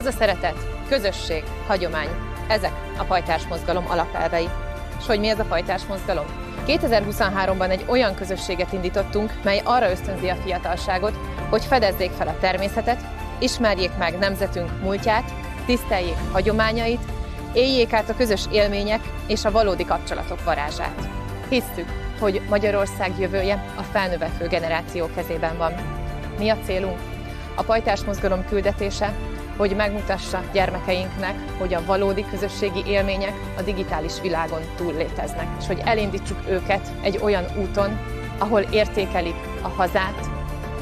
Az a szeretet, közösség, hagyomány, ezek a pajtás mozgalom alapelvei. És hogy mi ez a pajtás mozgalom? 2023-ban egy olyan közösséget indítottunk, mely arra ösztönzi a fiatalságot, hogy fedezzék fel a természetet, ismerjék meg nemzetünk múltját, tiszteljék hagyományait, éljék át a közös élmények és a valódi kapcsolatok varázsát. Hisszük, hogy Magyarország jövője a felnövekvő generáció kezében van. Mi a célunk? A pajtás mozgalom küldetése, hogy megmutassa gyermekeinknek, hogy a valódi közösségi élmények a digitális világon túl léteznek, és hogy elindítsuk őket egy olyan úton, ahol értékelik a hazát,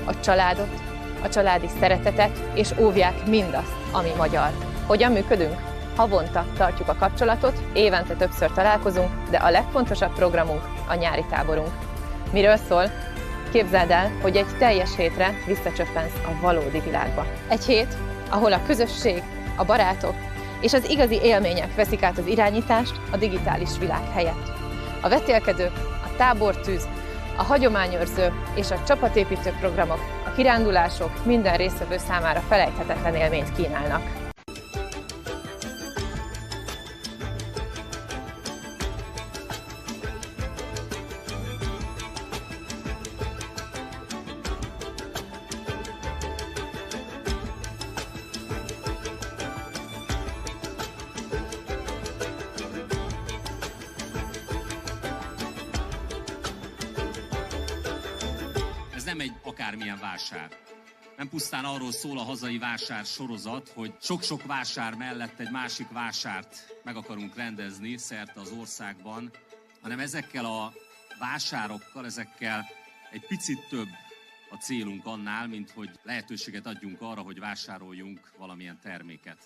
a családot, a családi szeretetet, és óvják mindazt, ami magyar. Hogyan működünk? Havonta tartjuk a kapcsolatot, évente többször találkozunk, de a legfontosabb programunk a nyári táborunk. Miről szól? Képzeld el, hogy egy teljes hétre visszacsöppensz a valódi világba. Egy hét, ahol a közösség, a barátok és az igazi élmények veszik át az irányítást a digitális világ helyett. A vetélkedők, a tábortűz, a hagyományőrző és a csapatépítő programok, a kirándulások minden résztvevő számára felejthetetlen élményt kínálnak. Nem egy akármilyen vásár. Nem pusztán arról szól a hazai vásár sorozat, hogy sok-sok vásár mellett egy másik vásárt meg akarunk rendezni szerte az országban, hanem ezekkel a vásárokkal, ezekkel egy picit több a célunk annál, mint hogy lehetőséget adjunk arra, hogy vásároljunk valamilyen terméket.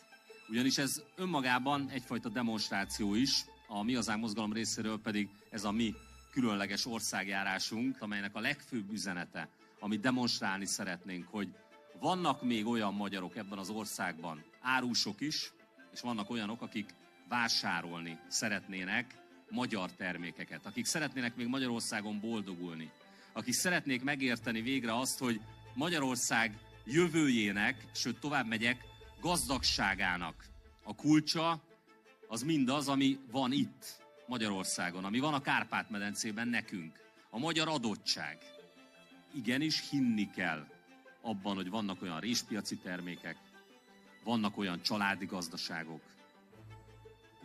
Ugyanis ez önmagában egyfajta demonstráció is, a Mi Hazánk mozgalom részéről pedig ez a mi különleges országjárásunk, amelynek a legfőbb üzenete, amit demonstrálni szeretnénk, hogy vannak még olyan magyarok ebben az országban, árusok is, és vannak olyanok, akik vásárolni szeretnének magyar termékeket, akik szeretnének még Magyarországon boldogulni, akik szeretnék megérteni végre azt, hogy Magyarország jövőjének, sőt tovább megyek, gazdagságának a kulcsa az mindaz, ami van itt Magyarországon, ami van a Kárpát-medencében nekünk, a magyar adottság. Igenis hinni kell abban, hogy vannak olyan réspiaci termékek, vannak olyan családi gazdaságok,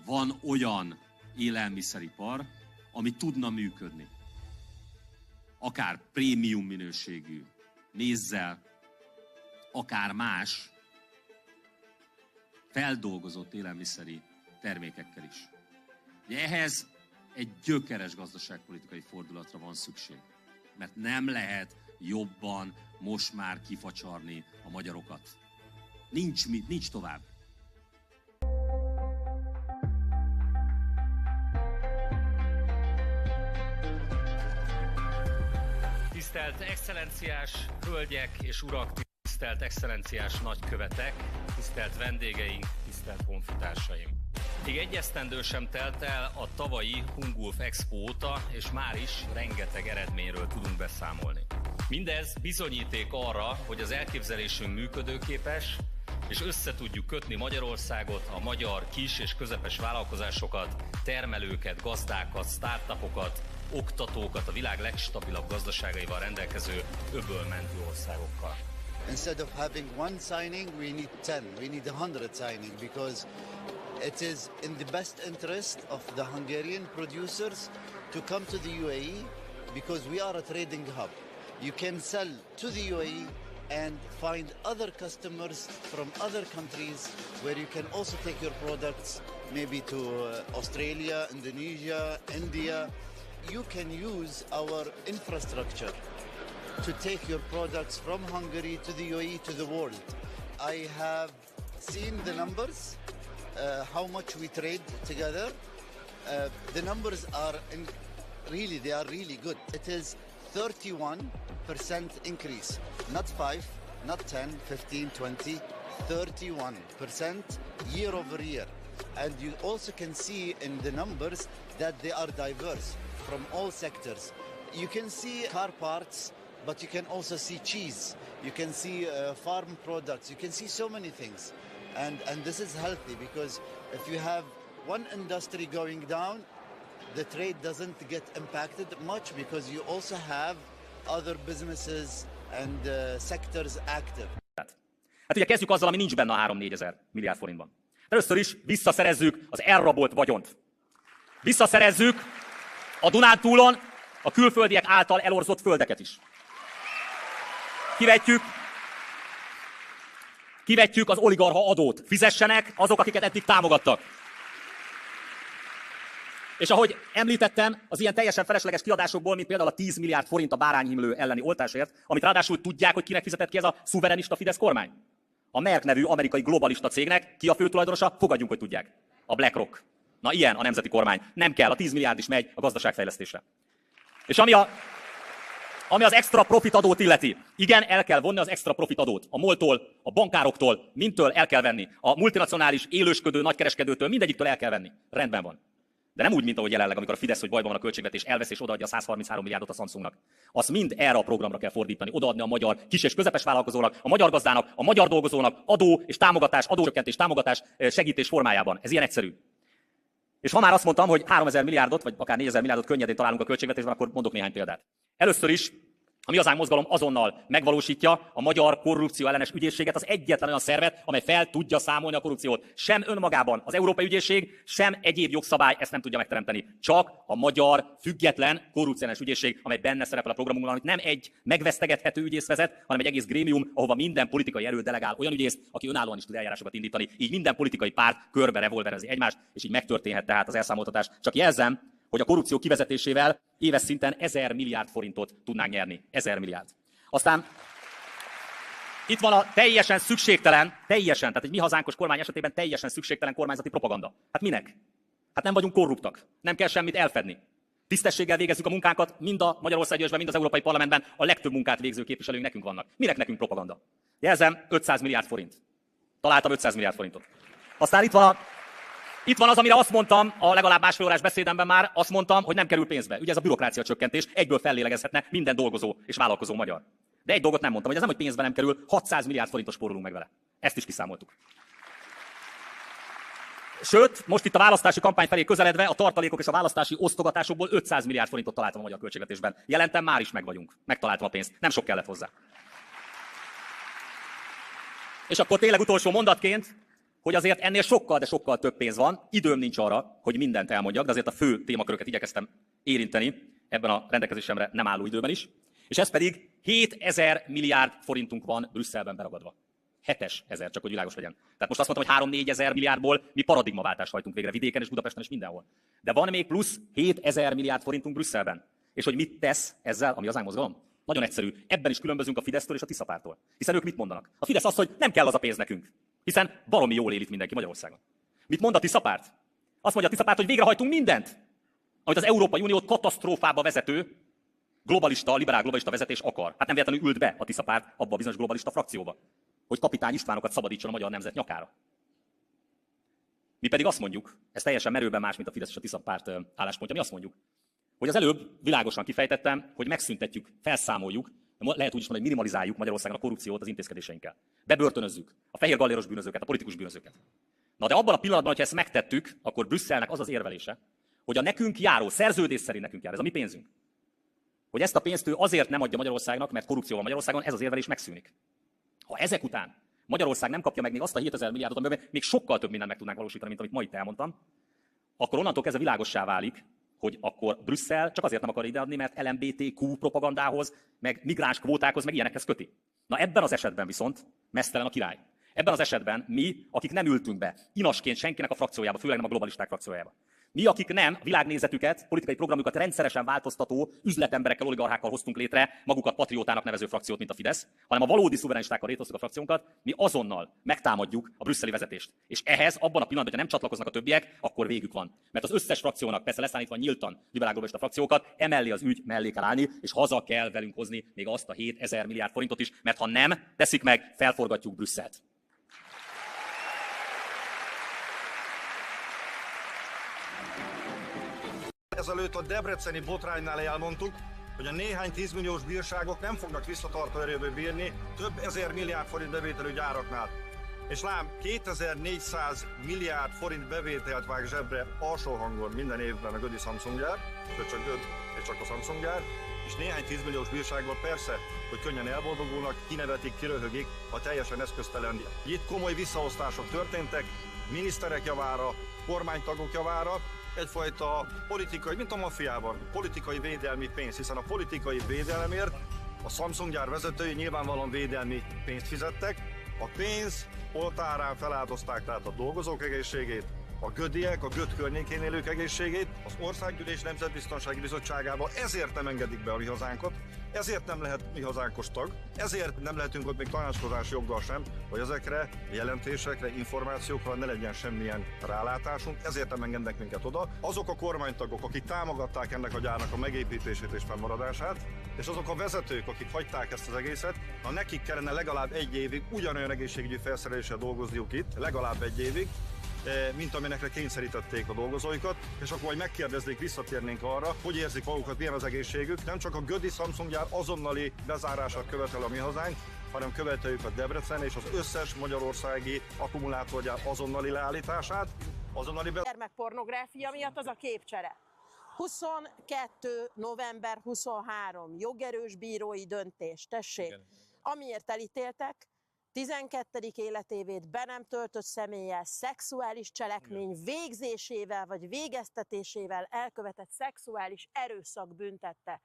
van olyan élelmiszeripar, ami tudna működni. Akár prémium minőségű mézzel, akár más feldolgozott élelmiszeri termékekkel is. De ehhez egy gyökeres gazdaságpolitikai fordulatra van szükség. Mert nem lehet jobban most már kifacsarni a magyarokat. Nincs tovább. Tisztelt excellenciás hölgyek és urak, tisztelt excellenciás nagykövetek, tisztelt vendégeink, tisztelt honfitársaim! Még egy esztendő sem telt el a tavalyi Hungulf Expo óta, és már is rengeteg eredményről tudunk beszámolni. Mindez bizonyíték arra, hogy az elképzelésünk működőképes, és össze tudjuk kötni Magyarországot, a magyar kis és közepes vállalkozásokat, termelőket, gazdákat, startupokat, oktatókat a világ legstabilabb gazdaságaival rendelkező öbölmentő országokkal. Instead of having one signing, we need 10, we need 100 signing, because it is in the best interest of the Hungarian producers to come to the UAE, because we are a trading hub. You can sell to the UAE and find other customers from other countries where you can also take your products maybe to Australia, Indonesia, India. You can use our infrastructure to take your products from Hungary to the UAE to the world. I have seen the numbers, how much we trade together. The numbers are they are really good. It is 31% increase, not 5, not 10, 15, 20, 31% year over year. And you also can see in the numbers that they are diverse from all sectors. You can see car parts, but you can also see cheese. You can see farm products. You can see so many things. And this is healthy because if you have one industry going down, the trade doesn't get impacted much because you also have other businesses and sectors active. Hát ugye kezdjük azzal, ami nincs benne a 3-4 ezer milliárd forintban. Először is visszaszerezzük az elrabolt vagyont. Visszaszerezzük a Dunántúlon a külföldiek által elorzott földeket is. Kivetjük az oligarcha adót. Fizessenek azok, akiket eddig támogattak. És ahogy említettem, az ilyen teljesen felesleges kiadásokból, mint például a 10 milliárd forint a bárányhimlő elleni oltásért, amit ráadásul tudják, hogy kinek fizetett ki ez a szuverenista Fidesz kormány. A Merck nevű amerikai globalista cégnek ki a főtulajdonosa, fogadjunk, hogy tudják. A BlackRock. Na ilyen a nemzeti kormány. Nem kell, a 10 milliárd is megy a gazdaságfejlesztésre. És ami az extra profit adót illeti, igen, el kell vonni az extra profit adót. A MOL-tól, a bankároktól, mindtől el kell venni. A multinacionális élősködő nagykereskedőtől, mindegyiktől el kell venni. Rendben van. De nem úgy, mint ahogy jelenleg, amikor a Fidesz, hogy bajban van a költségvetés, elvesz és odaadja a 133 milliárdot a Samsungnak. Azt mind erre a programra kell fordítani, odaadni a magyar kis- és közepes vállalkozónak, a magyar gazdának, a magyar dolgozónak adó és támogatás, adócsökkentés, támogatás, segítés formájában. Ez ilyen egyszerű. És ha már azt mondtam, hogy 3000 milliárdot, vagy akár 4000 milliárdot könnyedén találunk a költségvetésben, akkor mondok néhány példát. Először is a Mi Hazánk mozgalom azonnal megvalósítja a magyar korrupció ellenes ügyészséget, az egyetlen olyan szervet, amely fel tudja számolni a korrupciót. Sem önmagában az Európai Ügyészség, sem egyéb jogszabály ezt nem tudja megteremteni. Csak a magyar független korrupció ellenes ügyészség, amely benne szerepel a programunkban, amit nem egy megvesztegethető ügyész vezet, hanem egy egész grémium, ahova minden politikai erő delegál olyan ügyészt, aki önállóan is tud eljárásokat indítani. Így minden politikai párt körbe revolverezi egymást, és így megtörténhet tehát az elszámoltatás. Csak jelzem, hogy a korrupció kivezetésével éves szinten 1000 milliárd forintot tudnánk nyerni. 1000 milliárd. Aztán itt van a teljesen szükségtelen, tehát egy Mi Hazánkos kormány esetében teljesen szükségtelen kormányzati propaganda. Hát minek? Hát nem vagyunk korruptak. Nem kell semmit elfedni. Tisztességgel végezzük a munkánkat, mind a Magyarországgyűlésben, mind az Európai Parlamentben. A legtöbb munkát végző képviselőink nekünk vannak. Minek nekünk propaganda? Jelzem, 500 milliárd forint. Találtam 500 milliárd forintot. Aztán itt van az, amire azt mondtam, a legalább másfél órás beszédemben már, azt mondtam, hogy nem kerül pénzbe. Ugye ez a bürokrácia csökkentés, egyből fellélegezhetne minden dolgozó és vállalkozó magyar. De egy dolgot nem mondtam, hogy ez nem, hogy pénzbe nem kerül, 600 milliárd forintos spórolunk meg vele. Ezt is kiszámoltuk. Sőt, most itt a választási kampány felé közeledve a tartalékok és a választási osztogatásokból 500 milliárd forintot találtam a magyar költségvetésben. Jelentem, már is meg vagyunk. Megtaláltam a pénzt. Nem sok kellett hozzá. És akkor tényleg utolsó mondatként, hogy azért ennél sokkal, de sokkal több pénz van. Időm nincs arra, hogy mindent elmondjak, de azért a fő témaköröket igyekeztem érinteni ebben a rendelkezésemre nem álló időben is. És ez pedig 7000 milliárd forintunk van Brüsszelben beragadva. 7000, csak hogy világos legyen. Tehát most azt mondtam, hogy 3-4 ezer milliárdból mi paradigmaváltást hajtunk végre vidéken és Budapesten és mindenhol. De van még plusz 7000 milliárd forintunk Brüsszelben. És hogy mit tesz ezzel a Mi Hazánk mozgalom? Nagyon egyszerű. Ebben is különbözünk a Fidesztől és a Tisza pártól. Hiszen ők mit mondanak? A Fidesz azt, hogy nem kell az a pénz nekünk. Hiszen baromi jól él itt mindenki Magyarországon. Mit mond a Tisza párt? Azt mondja a Tisza párt, hogy végrehajtunk mindent, amit az Európai Uniót katasztrófába vezető liberál globalista vezetés akar. Hát nem véletlenül ült be a Tisza párt abba a bizonyos globalista frakcióba, hogy Kapitány Istvánokat szabadítson a magyar nemzet nyakára. Mi pedig azt mondjuk, ez teljesen merőben más, mint a Fidesz és a Tisza párt álláspontja, mi azt mondjuk, hogy az előbb világosan kifejtettem, hogy megszüntetjük, felszámoljuk, lehet úgy is mondani, hogy minimalizáljuk Magyarországon a korrupciót az intézkedéseinkkel. Bebörtönözzük a fehér galléros bűnözőket, a politikus bűnözőket. Na de abban a pillanatban, hogyha ezt megtettük, akkor Brüsszelnek az az érvelése, hogy a nekünk járó, szerződés szerint nekünk jár, ez a mi pénzünk. Hogy ezt a pénzt ő azért nem adja Magyarországnak, mert korrupció van Magyarországon, ez az érvelés megszűnik. Ha ezek után Magyarország nem kapja meg még azt a 7000 milliárdot, amiben még sokkal több mindent meg tudnánk valósítani, mint amit ma itt elmondtam, akkor onnantól kezdve világossá válik, hogy akkor Brüsszel csak azért nem akar ideadni, mert LMBTQ propagandához, meg migráns kvótákhoz, meg ilyenekhez köti. Na ebben az esetben viszont meztelen a király. Ebben az esetben mi, akik nem ültünk be inasként senkinek a frakciójába, főleg nem a globalisták frakciójába. Mi, akik nem a világnézetüket, politikai programjukat rendszeresen változtató üzletemberekkel, oligarchákkal hoztunk létre magukat patriótának nevező frakciót, mint a Fidesz, hanem a valódi szuverenistákkal rétoztuk a frakciónkat, mi azonnal megtámadjuk a brüsszeli vezetést. És ehhez abban a pillanatban, hogyha nem csatlakoznak a többiek, akkor végük van. Mert az összes frakciónak, persze leszámítva nyíltan liberál globalista frakciókat, emellé az ügy mellé kell állni, és haza kell velünk hozni még azt a 7000 milliárd forintot is, mert ha nem teszik meg, felforgatjuk Brüsszelt. Ezelőtt a debreceni botránynál elmondtuk, hogy a néhány 10 milliós bírságok nem fognak visszatartó erőből bírni több ezer milliárd forint bevételű gyáraknál. És lám, 2400 milliárd forint bevételt vág zsebre alsó hangon minden évben a Gödi Samsung gyár, vagy csak Göd és csak a Samsung gyár, és néhány 10 milliós bírsággal persze, hogy könnyen elboldogulnak, kinevetik, kiröhögik a teljesen eszköztelen. Itt komoly visszaosztások történtek, miniszterek javára, kormánytagok javára, egyfajta politikai, mint a maffiában, politikai védelmi pénz, hiszen a politikai védelemért a Samsung gyár vezetői nyilvánvalóan védelmi pénzt fizettek, a pénz oltárán feláldozták tehát a dolgozók egészségét, a gödiek, a Göd környékén élők egészségét, az Országgyűlés Nemzetbiztonsági Bizottságába ezért nem engedik be a mi hazánkat, ezért nem lehet mi hazánkos tag, ezért nem lehetünk ott még tanácskozási joggal sem, hogy ezekre jelentésekre, információkra ne legyen semmilyen rálátásunk, ezért nem engednek minket oda. Azok a kormánytagok, akik támogatták ennek a gyárnak a megépítését és fennmaradását, és azok a vezetők, akik hagyták ezt az egészet, ha nekik kellene legalább 1 évig ugyanolyan egészségügyi felszereléssel dolgozniuk itt, legalább 1 évig, mint aminekre kényszerítették a dolgozóikat, és akkor majd megkérdeznék, visszatérnénk arra, hogy érzik magukat, milyen az egészségük. Nem csak a Gödi Samsung gyár azonnali bezárását követel a mi hazánk, hanem követeljük a Debrecen és az összes magyarországi akkumulátorgyár azonnali leállítását. Gyermekpornográfia miatt az a képcsere. 22. november 23. jogerős bírói döntés. Tessék, igen. Amiért elítéltek, 12. életévét be nem töltött személlyel szexuális cselekmény végzésével vagy végeztetésével elkövetett szexuális erőszak büntette.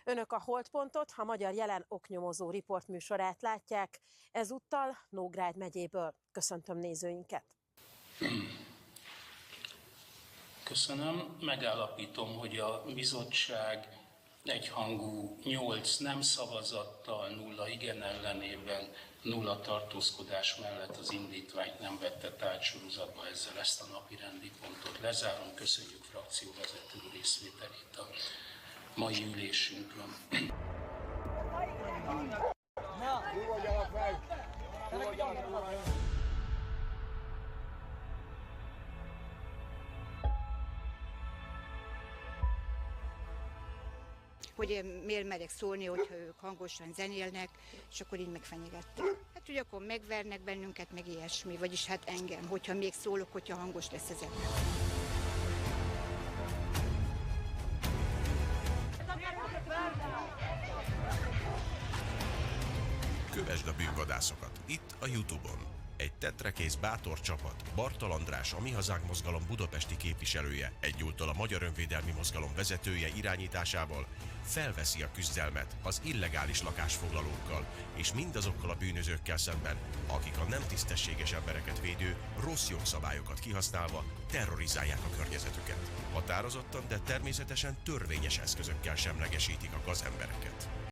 Önök a Holdpontot, a Magyar Jelen oknyomozó riportműsorát látják, ezúttal Nógrád megyéből. Köszöntöm nézőinket! Köszönöm. Megállapítom, hogy a bizottság egyhangú 8 nem szavazattal, 0 igen ellenében, 0 tartózkodás mellett az indítványt nem vette tárgysorozatba, ezzel ezt a napirendi pontot lezárom. Köszönjük frakcióvezető részvételét a mai ülésünkön. Hogy miért merek szólni, hogyha ők hangosan zenélnek, és akkor így megfenyegettek. Hát, hogy akkor megvernek bennünket, meg ilyesmi, vagyis hát engem, hogyha még szólok, hogyha hangos lesz ez. Kövesd a bűnvadászokat itt a YouTube-on. Egy tetrekész bátor csapat, Bartal András, a Mi Hazánk mozgalom budapesti képviselője, egyúttal a Magyar Önvédelmi Mozgalom vezetője irányításával felveszi a küzdelmet az illegális lakásfoglalókkal és mindazokkal a bűnözőkkel szemben, akik a nem tisztességes embereket védő rossz jogszabályokat kihasználva terrorizálják a környezetüket. Határozottan, de természetesen törvényes eszközökkel semlegesítik a gazembereket.